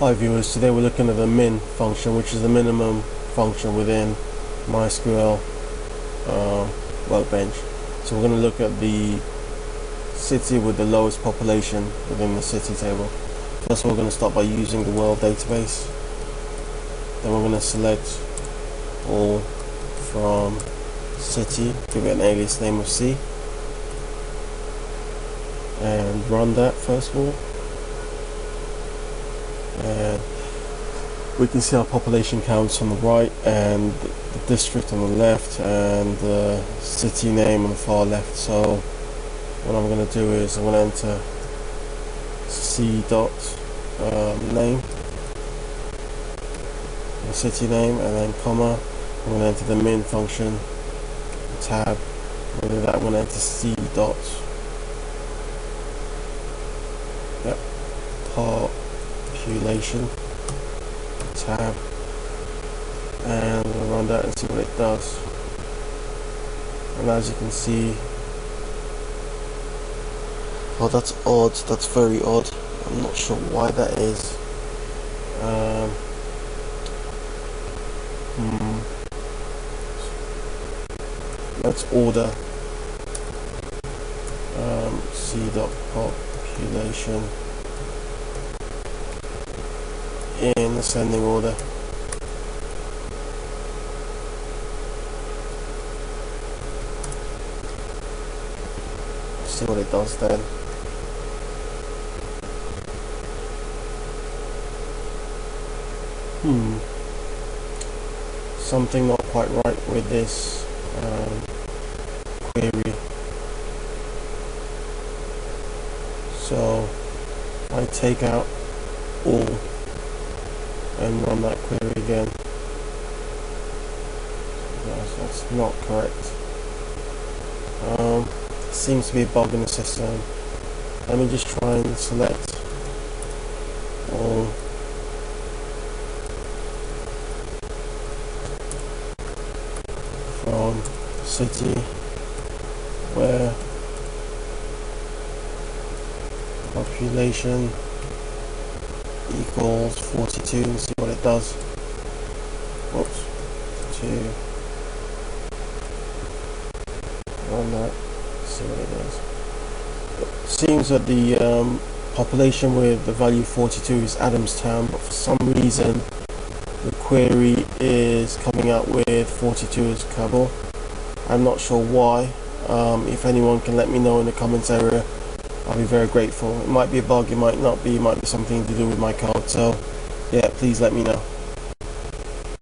Hi viewers, today we're looking at the min function, which is the minimum function within MySQL workbench. So we're going to look at the city with the lowest population within the city table. First of all, we're going to start by using the world database. Then we're going to select all from city, give it an alias name of C, and run that first of all. And we can see our population counts on the right and the district on the left and the city name on the far left. So what I'm going to do is I'm going to enter C dot name, the city name, and then comma. I'm going to enter the min function, tab. With that, I'm going to enter C dot population, tab, and we'll run that and see what it does. And as you can see, oh, that's odd, that's very odd. I'm not sure why that is. Let's order C dot population in ascending order. See what it does then. Something not quite right with this query. So I take out all and run that query again. Yes, that's not correct. Seems to be a bug in the system. Let me just try and select all from city where population equals 42 and see what it does. Whoops, 2. Run that, see what it does. It seems that the population with the value 42 is Adamstown, but for some reason the query is coming out with 42 as Kabul. I'm not sure why. If anyone can let me know in the comments area, I'll be very grateful. It might be a bug, it might not be, it might be something to do with my code. So yeah, please let me know.